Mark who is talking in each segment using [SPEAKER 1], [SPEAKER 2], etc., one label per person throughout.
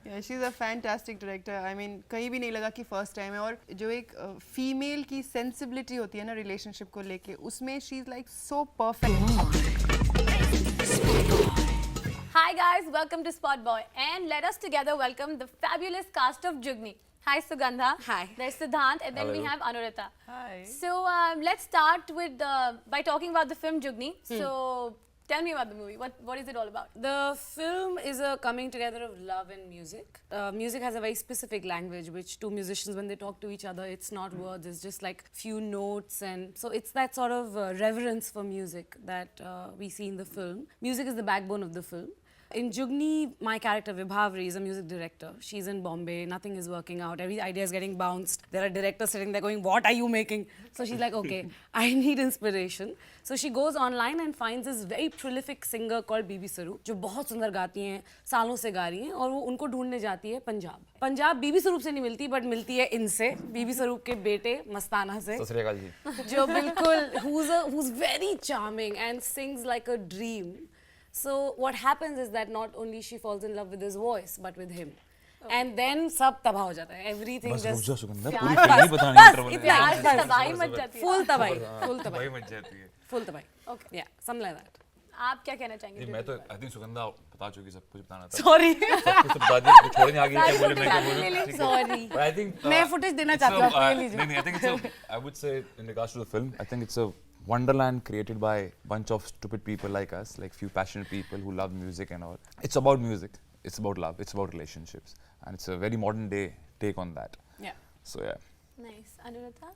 [SPEAKER 1] Yeah, she's a fantastic director. I mean, कहीं भी नहीं लगा कि first time है और जो एक female की sensibility होती है ना relationship को लेके उसमें she's like so perfect.
[SPEAKER 2] Hi guys, welcome to Spot Boy and let us together welcome the fabulous cast of Jugni. Hi Sugandha.
[SPEAKER 3] Hi.
[SPEAKER 2] There's Siddhant and then
[SPEAKER 4] Hello.
[SPEAKER 2] we have Anurita.
[SPEAKER 1] Hi.
[SPEAKER 2] So let's start with by talking about the film Jugni. So tell me about the movie. What is it all about?
[SPEAKER 3] The film is a coming together of love and music. Music has a very specific language which two musicians, when they talk to each other, it's not words, it's just like few notes, and so it's that sort of reverence for music that we see in the film. Music is the backbone of the film. In Jugni, my character Vibhavri is a music director. She's in Bombay, nothing is working out, every idea is getting bounced. There are directors sitting there going, what are you making? So she's like, okay, I need inspiration. So she goes online and finds this very prolific singer called बीबी सरूप, जो बहुत सुंदर गाती हैं, सालों से गा रही हैं, और वो उनको ढूंढने जाती है पंजाब. पंजाब बीबी सरूप से नहीं मिलती, बट मिलती है इनसे, बीबी सरूप के बेटे मस्ताना से,
[SPEAKER 4] सत श्री अकाल जी.
[SPEAKER 3] जो बिल्कुल who's very charming and sings like a dream. So what happens is that not only she falls in love with his voice but with him. And then सब तबाह हो जाता है. Everything
[SPEAKER 4] बस रुक
[SPEAKER 3] just
[SPEAKER 4] जा सुगंधा, पूरी कहानी बतानी है इंटरवल में.
[SPEAKER 2] प्यार से तबाही मच जाती है.
[SPEAKER 3] full तबाही, full
[SPEAKER 4] भाई
[SPEAKER 3] तबाही,
[SPEAKER 4] मच जाती है.
[SPEAKER 3] full तबाही.
[SPEAKER 2] Okay.
[SPEAKER 3] Yeah, something like that.
[SPEAKER 2] आप क्या कहना चाहेंगे?
[SPEAKER 4] नहीं मैं तो आई थिंक सुगंधा बता चुकी सब कुछ बताना था.
[SPEAKER 3] Sorry.
[SPEAKER 4] सब कुछ तो बता दिया, कुछ छोड़ने आगे क्या बोले मैं क्या बोलूं.
[SPEAKER 3] Sorry.
[SPEAKER 4] But I think
[SPEAKER 3] मैं footage देना चाहती हूँ, आप ले लीजिए.
[SPEAKER 4] नहीं, I think it's a, I would say in regards to the film, I think it's a wonderland created by a bunch of stupid people like us, like few passionate people who love music and all. It's about music, it's about love, it's about relationships, and it's a very modern day take on that.
[SPEAKER 3] Yeah.
[SPEAKER 4] So yeah.
[SPEAKER 2] Nice. Anurita?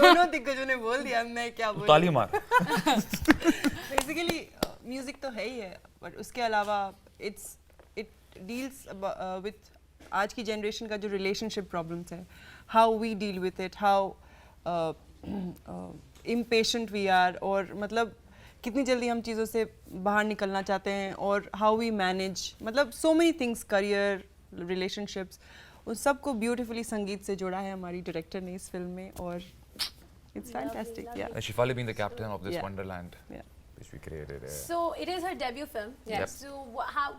[SPEAKER 1] दोनों दिग्गजों ने बोल दिया मैं क्या बोलूं.
[SPEAKER 4] ताली मार.
[SPEAKER 1] Basically music तो है ही है but उसके अलावा it deals with आज की generation का जो relationship problems है, how we deal with it, how impatient we are, और मतलब कितनी जल्दी हम चीज़ों से बाहर निकलना चाहते हैं, और how we manage, मतलब so many things, career, relationships, उन सबको beautifully संगीत से जोड़ा है हमारी director ने इस film में, और it's fantastic. Yeah.
[SPEAKER 4] And Shefali being the captain of this
[SPEAKER 1] Yeah.
[SPEAKER 4] wonderland,
[SPEAKER 1] Yeah.
[SPEAKER 4] which we created.
[SPEAKER 2] So it is her debut film.
[SPEAKER 3] Yeah.
[SPEAKER 4] Yep.
[SPEAKER 2] So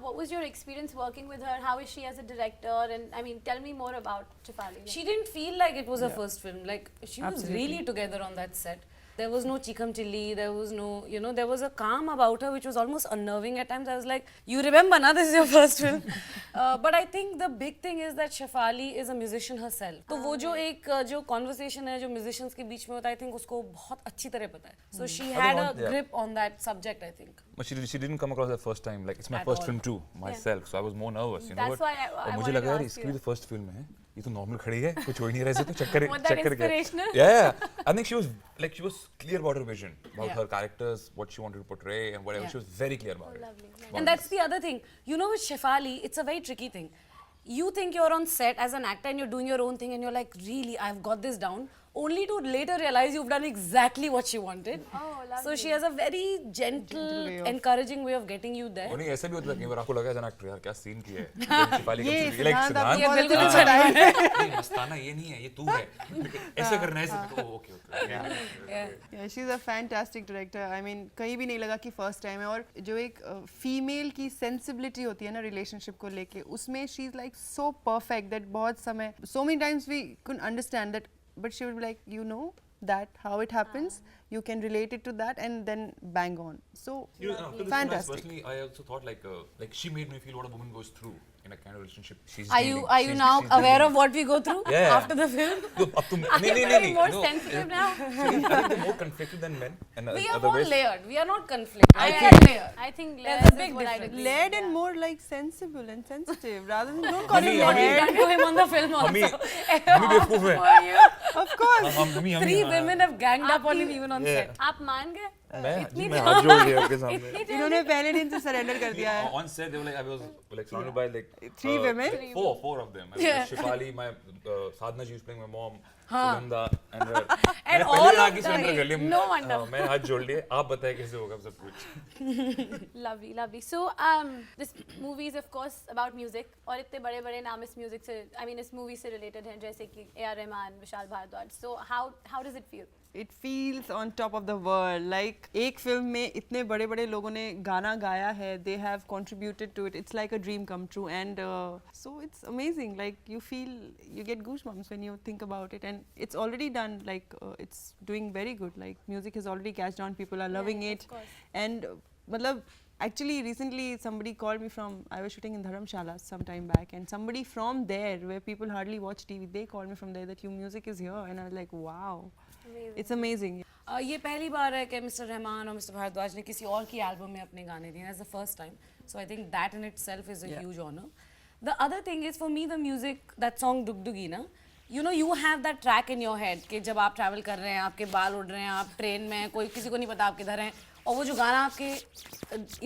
[SPEAKER 2] what was your experience working with her? How is she as a director? And I mean, tell me more about Shefali.
[SPEAKER 3] She didn't feel like it was her first film. Like she was
[SPEAKER 1] Absolutely.
[SPEAKER 3] really together on that set. There was no chikam chilli, there was no, you know, there was a calm about her which was almost unnerving at times. I was like, you remember na, this is your first film. But I think the big thing is that Shefali is a musician herself. तो वो जो एक जो conversation है जो musicians के बीच में होता है, I think उसको बहुत अच्छी तरह पता है. So she had a
[SPEAKER 4] yeah.
[SPEAKER 3] grip on that subject, I think.
[SPEAKER 4] But she didn't come across the first time. Like it's my
[SPEAKER 3] At
[SPEAKER 4] first
[SPEAKER 3] all.
[SPEAKER 4] film too, myself. So I was more nervous. You know
[SPEAKER 2] That's
[SPEAKER 4] what?
[SPEAKER 2] why I
[SPEAKER 4] और मुझे
[SPEAKER 2] wanted
[SPEAKER 4] लगा
[SPEAKER 2] to
[SPEAKER 4] यार
[SPEAKER 2] ask
[SPEAKER 4] इसकी
[SPEAKER 2] you.
[SPEAKER 4] भी तो first film है. ये तो normal खड़ी है, कुछ हो ही नहीं रहा है, तो चक्कर
[SPEAKER 2] Was that
[SPEAKER 4] चक्कर गया.
[SPEAKER 2] inspirational?
[SPEAKER 4] Yeah. I think she was clear about her vision, about
[SPEAKER 3] Yeah.
[SPEAKER 4] her characters, what she wanted to portray, and whatever.
[SPEAKER 3] Yeah.
[SPEAKER 4] She was very clear about it.
[SPEAKER 2] lovely.
[SPEAKER 3] And that's the other thing. You know, with Shefali, it's a very tricky thing. You think you're on set as an actor and you're doing your own thing and you're like, really, I've got this down. Only to later realize you've done exactly what she wanted.
[SPEAKER 2] Oh, lovely.
[SPEAKER 3] So she has a very gentle,
[SPEAKER 1] way of-
[SPEAKER 3] encouraging way of getting you there.
[SPEAKER 4] और नहीं ऐसा भी होता है कई बार आपको लगा as an actor यार क्या सीन किया है. शिफाली
[SPEAKER 1] ये
[SPEAKER 4] का like
[SPEAKER 1] सिद्धांत आपने
[SPEAKER 4] सिद्धांत
[SPEAKER 1] बहुत
[SPEAKER 3] बिल्कुल
[SPEAKER 1] अच्छा
[SPEAKER 3] अच्छा
[SPEAKER 1] बताया.
[SPEAKER 4] नहीं मस्ताना ये नहीं है ये तू है ऐसे करना है ऐसे okay okay
[SPEAKER 3] Yeah.
[SPEAKER 1] Yeah, she's a fantastic director. I mean, कहीं भी नहीं लगा कि first time है, और जो एक female की sensibility होती है ना relationship को लेके उसमें she's like so perfect that बहुत समय so many times we couldn't understand that, but she would be like, you know that how it happens, you can relate it to that, and then bang on. So
[SPEAKER 4] You know, after this
[SPEAKER 1] fantastic.
[SPEAKER 4] personally, I also thought like she made me feel what a woman goes through in a kind of relationship. She's
[SPEAKER 3] Are
[SPEAKER 4] dealing.
[SPEAKER 3] you
[SPEAKER 4] She's-
[SPEAKER 3] now
[SPEAKER 4] she's
[SPEAKER 3] aware
[SPEAKER 4] dealing.
[SPEAKER 3] of what we go through
[SPEAKER 4] Yeah.
[SPEAKER 3] after the film?
[SPEAKER 4] तो अब तुम
[SPEAKER 2] Are you
[SPEAKER 4] नहीं
[SPEAKER 2] getting more
[SPEAKER 4] no,
[SPEAKER 2] sensitive now?
[SPEAKER 4] I think they're more conflicted than men and
[SPEAKER 3] We are
[SPEAKER 4] other
[SPEAKER 3] more
[SPEAKER 4] ways.
[SPEAKER 3] layered. We are not conflicted.
[SPEAKER 2] I
[SPEAKER 3] We are
[SPEAKER 2] think-
[SPEAKER 3] layered.
[SPEAKER 2] I think
[SPEAKER 3] There's
[SPEAKER 2] layers
[SPEAKER 3] a big
[SPEAKER 2] is what I'd
[SPEAKER 3] difference.
[SPEAKER 2] agree.
[SPEAKER 1] Layered and
[SPEAKER 2] Yeah.
[SPEAKER 1] more like sensible and sensitive rather than don't call
[SPEAKER 4] Mummy,
[SPEAKER 1] it
[SPEAKER 4] mummy.
[SPEAKER 1] layered.
[SPEAKER 3] Done to him on the film
[SPEAKER 4] हमी
[SPEAKER 3] also.
[SPEAKER 4] हमी बेवकूफ है.
[SPEAKER 2] For you.
[SPEAKER 1] Of course.
[SPEAKER 4] हमी
[SPEAKER 3] 3 women have ganged up on him even on
[SPEAKER 4] Yeah.
[SPEAKER 3] set.
[SPEAKER 2] आप मान गए?
[SPEAKER 4] मैं हाथ जोड़ लिया आपके सामने.
[SPEAKER 1] इन्होंने पहले दिन से surrender कर दिया है.
[SPEAKER 4] On set, they were like, I was like surrounded by like
[SPEAKER 1] 3 women.
[SPEAKER 4] Four of them. I was
[SPEAKER 3] Yeah.
[SPEAKER 4] like, Shefali, my Sadhna, she was playing my mom.
[SPEAKER 3] हाँ.
[SPEAKER 4] Sugandha and her.
[SPEAKER 3] And
[SPEAKER 4] मैंने
[SPEAKER 3] all
[SPEAKER 4] पहले
[SPEAKER 3] of
[SPEAKER 4] आगे surrender कर लिया.
[SPEAKER 2] No wonder.
[SPEAKER 4] हाँ, मैंने हाथ जोड़ लिए. आप बताएं कैसे होगा सब कुछ.
[SPEAKER 2] Lovely, lovely. So, this movie is of course about music, और इतने बड़े-बड़े नाम इस music से, I mean इस movie से related हैं, जैसे कि A.R. Rahman, Vishal Bhardwaj. So how does it feel
[SPEAKER 1] It feels on top of the world. Like एक फिल्म में इतने बड़े बड़े लोगों ने गाना गाया है. They have contributed to it. It's like a dream come true, and so it's amazing. Like you feel, you get goosebumps when you think about it, and it's already done. Like it's doing very good. Like music has already catched on. People are loving it, and मतलब. Actually, recently somebody called me from. I was shooting in Dharamshala some time back, and somebody from there, where people hardly watch TV, they called me from there that your music is here, and I was like, wow, it's amazing.
[SPEAKER 3] ये पहली बार है कि mister Rahman और mister Bhardwaj ने किसी और की album में अपने गाने दिए. That's the first time. So I think that in itself is a huge honor. The other thing is for me the music, that song Dugdugi na, you know you have that track in your head कि जब आप travel कर रहे हैं, आपके बाल उड़ रहे हैं, आप ट्रेन में, कोई किसी को नहीं पता आप किधर हैं, और वो जो गाना आपके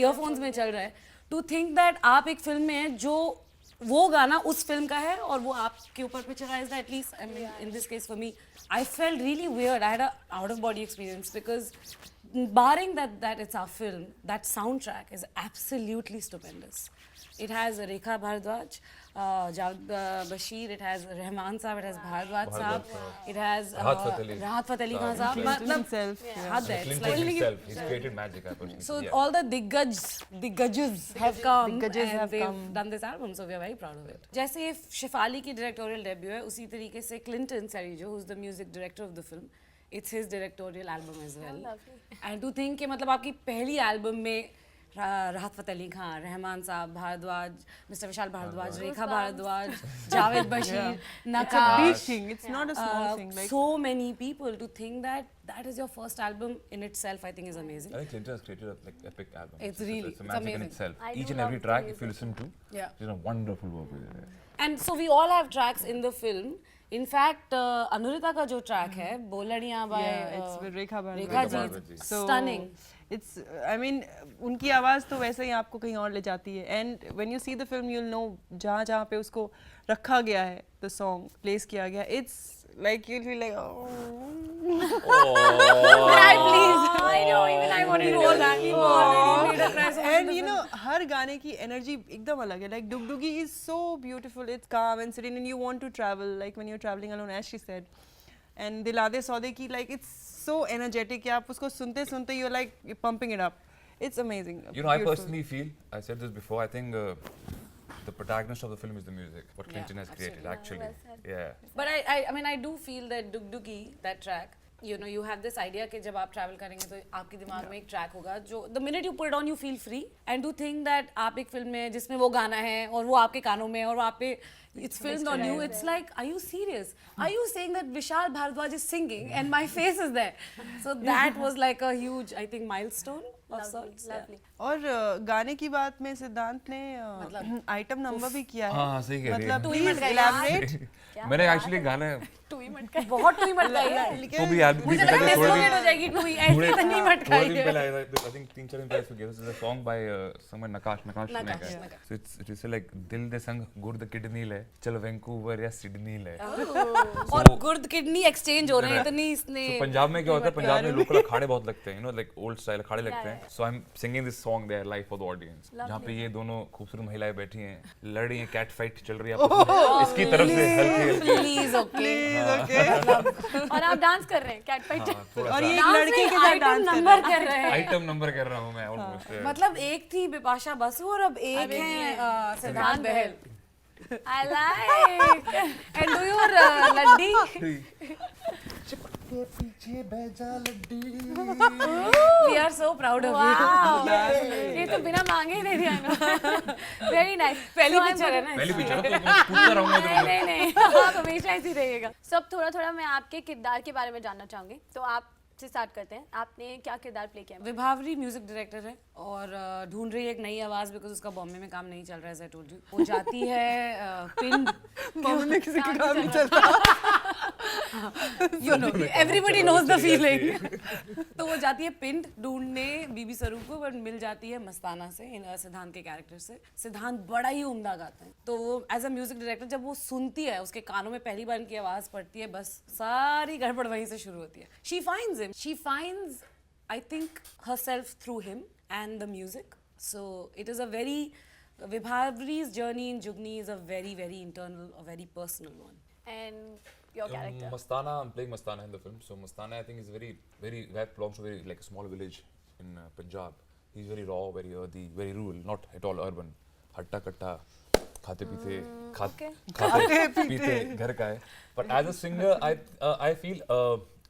[SPEAKER 3] ईयरफोन्स में चल रहा है, टू थिंक दैट आप एक फिल्म में हैं जो वो गाना उस फिल्म का है और वो आपके ऊपर पिक्चराइज्ड है. At least I mean in this case for me I felt really weird. I had a out of body experience because barring that it's our film, that soundtrack is absolutely stupendous. It has Rekha Bharadwaj, Javed Bashir, it has Rahman Saab, it has Bharadwaj Saab, it has Rahat Fateh Ali Khan Saab.
[SPEAKER 1] Clinton himself,
[SPEAKER 4] Clinton himself, he's created magic. I personally.
[SPEAKER 3] So all the Diggajs have come and they've done this album, so we are very proud of it. जैसे ये शिफाली की directorial debut है, उसी तरीके से Clinton Cerullo, who's the music director of the film, it's his directorial album as well. And to think कि मतलब आपकी पहली एल्बम में राहत फतेह अली खान, रहमान साहब, Bhardwaj, mister Vishal Bhardwaj, Rekha Bhardwaj, Javed Bashir, Nakash,
[SPEAKER 1] big thing. It's not a small thing. Like
[SPEAKER 3] so many people. To think that is your first album in itself, I think is amazing.
[SPEAKER 4] I think Clinton has created a like epic album.
[SPEAKER 3] It's really-
[SPEAKER 4] it's a magic in
[SPEAKER 3] amazing.
[SPEAKER 4] itself.
[SPEAKER 2] I
[SPEAKER 4] Each
[SPEAKER 2] do
[SPEAKER 4] and every
[SPEAKER 2] love
[SPEAKER 4] track,
[SPEAKER 2] the
[SPEAKER 4] if you listen to,
[SPEAKER 3] Yeah.
[SPEAKER 4] it's a wonderful work with it.
[SPEAKER 3] And so we all have tracks in the film. In fact, Anurita का जो track है, बोलड़ियाँ by
[SPEAKER 1] it's with Rekha Bharadwaj.
[SPEAKER 3] Rekha
[SPEAKER 4] Bharadwaj
[SPEAKER 3] ji,
[SPEAKER 4] ji.
[SPEAKER 1] So,
[SPEAKER 3] stunning.
[SPEAKER 1] It's, I mean, उनकी आवाज़ तो वैसे ही आपको कहीं और ले जाती है. And when you see the film, you'll know जहाँ जहाँ पे उसको रखा गया है, the song place किया गया. It's like you'll feel like, oh.
[SPEAKER 3] I know, even I want to roll that. You already made a cry so
[SPEAKER 1] And you know, हर गाने की energy एकदम अलग है. Like Dugdugi is so beautiful. It's calm and serene, and you want to travel. Like when you're traveling alone, as she said. And Dilade Saude ki, like it's so energetic. कि आप उसको सुनते सुनते you're like you're pumping it up. It's amazing.
[SPEAKER 4] You know, I
[SPEAKER 1] Beautiful.
[SPEAKER 4] personally feel, I said this before, I think the protagonist of the film is the music, what
[SPEAKER 3] Yeah,
[SPEAKER 4] Clinton has created, actually.
[SPEAKER 2] well said.
[SPEAKER 4] Yeah.
[SPEAKER 3] But I mean, I do feel that Dugdugi, that track, you know, you have this idea कि जब आप travel करेंगे तो आपके दिमाग में एक track होगा जो the minute you put it on you feel free, and to think that आप एक film में जिसमें वो गाना है और वो आपके कानों में और वहाँ पे it's filmed on you, it's like, are you serious? Are you saying that Vishal Bharadwaj is singing and my face is there? So that was like a huge, I think, milestone of sorts.
[SPEAKER 2] Lovely.
[SPEAKER 1] और गाने की बात में सिद्धांत ने item number भी किया है.
[SPEAKER 4] हाँ, सही कह रही है.
[SPEAKER 1] मतलब please elaborate.
[SPEAKER 4] मैंने एक्चुअली गाना
[SPEAKER 3] बहुत टू ही मटकाई है.
[SPEAKER 4] तो भी एल्बम
[SPEAKER 3] मुझे लगा डिस्लोकेट हो जाएगी टू ही ऐसे तो नहीं मटकाई
[SPEAKER 4] दिन
[SPEAKER 3] है.
[SPEAKER 4] पहले आया था, I think 3-4 दिन पहले इसको गया. This is a song by someone Nakash ने गाया. So it's like दिल दे संग गुर्द किडनी ले चल वैंकूवर या सिडनी ले.
[SPEAKER 3] और गुर्द किडनी एक्सचेंज हो रहे हैं इतनी इसने.
[SPEAKER 4] So पंजाब में क्या होता है, पंजाब में लोकल अखाड़े बहुत लगते हैं, you know, like old style अखाड़े लगते हैं. So I'm singing this song there live for the audience. जहाँ पे ये दोनों खूबसूरत महिलाएं बैठी हैं, लड़ रही हैं, कैट फाइट चल रही है आपस में. इसकी तरफ से हल्की
[SPEAKER 3] प्लीज ओके.
[SPEAKER 2] और आप डांस कर रहे हैं कैट फाइट.
[SPEAKER 1] और ये एक लड़की के साथ डांस कर
[SPEAKER 3] नंबर कर रहे हैं.
[SPEAKER 4] आइटम नंबर कर रहा हूँ मैं ऑलमोस्ट.
[SPEAKER 3] मतलब एक थी बिपाशा बसु और अब एक है सिद्धांत बहल.
[SPEAKER 2] I like.
[SPEAKER 3] And do your laddi? We are so proud of you.
[SPEAKER 2] Wow. ये तो बिना मांगे ही दे दिया ना. Very nice.
[SPEAKER 3] पहली पिक्चर है ना.
[SPEAKER 4] पहली पिक्चर है तो मैं पूछता रहूँगा तो
[SPEAKER 2] नहीं नहीं आप हमेशा ऐसे ही रहिएगा. सब थोड़ा थोड़ा मैं आपके किरदार के बारे में जानना चाहूंगी. तो आप से स्टार्ट करते हैं. आपने क्या किरदार प्ले किया?
[SPEAKER 3] विभावरी म्यूजिक डायरेक्टर है और ढूंढ रही है एक नई आवाज बिकॉज उसका बॉम्बे में काम नहीं चल रहा है. एज आई टोल्ड यू, वो जाती है पिंड.
[SPEAKER 1] बॉम्बे में किसी का काम नहीं चलता.
[SPEAKER 3] You know everybody knows the feeling. तो वो जाती है पिंड ढूंढने बीबी स्वरूप को, बट मिल जाती है मस्ताना से, सिद्धांत के कैरेक्टर से. सिद्धांत बड़ा ही उम्दा गाते हैं. तो वो एज अ म्यूजिक डायरेक्टर जब वो सुनती है, उसके कानों में पहली बार इनकी आवाज पड़ती है, बस सारी गड़बड़ वहीं से शुरू होती है. She finds him, she finds I think herself through him and the music. So it is a very Vibhavri's journey in Jugni is a very, very internal, a very personal one.
[SPEAKER 2] and your character?
[SPEAKER 4] Mastana, I'm playing Mastana in the film. So Mastana, I think, is very belongs to very like a small village in Punjab. He's very raw, very earthy, very rural, not at all urban. Hatta katta, खाते पीते, खाते पीते घर का है. But as a singer, I feel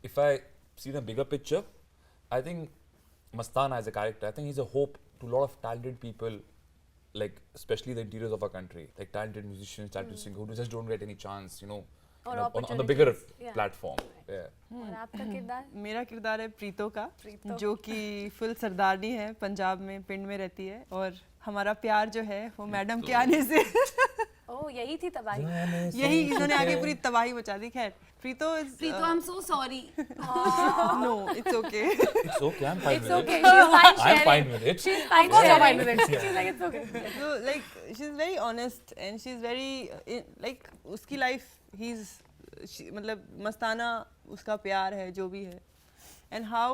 [SPEAKER 4] if I see the bigger picture, I think Mastana as a character, I think he's a hope to a lot of talented people, like especially the interiors of our country, like talented musicians, talented singers who just don't get any chance, you know,
[SPEAKER 2] Or
[SPEAKER 4] on the bigger
[SPEAKER 2] opportunities, yeah.
[SPEAKER 4] platform. Yeah.
[SPEAKER 2] और आपका किरदार?
[SPEAKER 1] मेरा किरदार है प्रीतो का,
[SPEAKER 2] प्रीतो।
[SPEAKER 1] जो कि full सरदारनी है, पंजाब में पिंड में रहती है, और हमारा प्यार जो है वो मैडम के आने से
[SPEAKER 2] ओह यही थी तबाही।
[SPEAKER 1] यही इन्होंने आगे पूरी तबाही मचा दी. खैर Preeto is
[SPEAKER 3] Preeto, I'm so sorry.
[SPEAKER 1] No it's okay.
[SPEAKER 4] It's okay, I'm fine
[SPEAKER 2] It's
[SPEAKER 4] with
[SPEAKER 2] okay.
[SPEAKER 4] it.
[SPEAKER 2] She's fine
[SPEAKER 4] I'm
[SPEAKER 2] sharing.
[SPEAKER 4] fine with it.
[SPEAKER 2] She's fine
[SPEAKER 3] course you're
[SPEAKER 2] sharing.
[SPEAKER 3] fine with it.
[SPEAKER 2] She's like it's okay.
[SPEAKER 1] So like she's very honest and she's very like उसकी life मतलब मस्ताना उसका प्यार है जो भी है. And how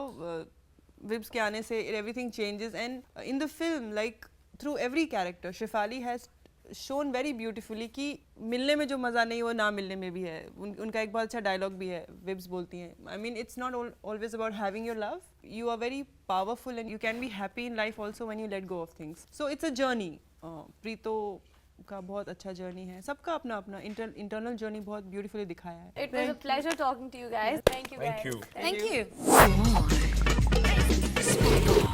[SPEAKER 1] Vibs के आने से everything changes, and in the film like through every character Shefali has shown very beautifully कि मिलने में जो मज़ा नहीं वो ना मिलने में भी है. उनका एक बहुत अच्छा डायलॉग भी है, Vibs बोलती हैं, I mean it's not always about having your love, you are very powerful and you can be happy in life also when you let go of things. So it's a journey. Preeto का बहुत अच्छा journey है, सबका अपना अपना internal journey बहुत beautifully दिखाया है.
[SPEAKER 2] It was a pleasure talking to you guys. Thank you guys.
[SPEAKER 4] Thank you.
[SPEAKER 3] Thank you.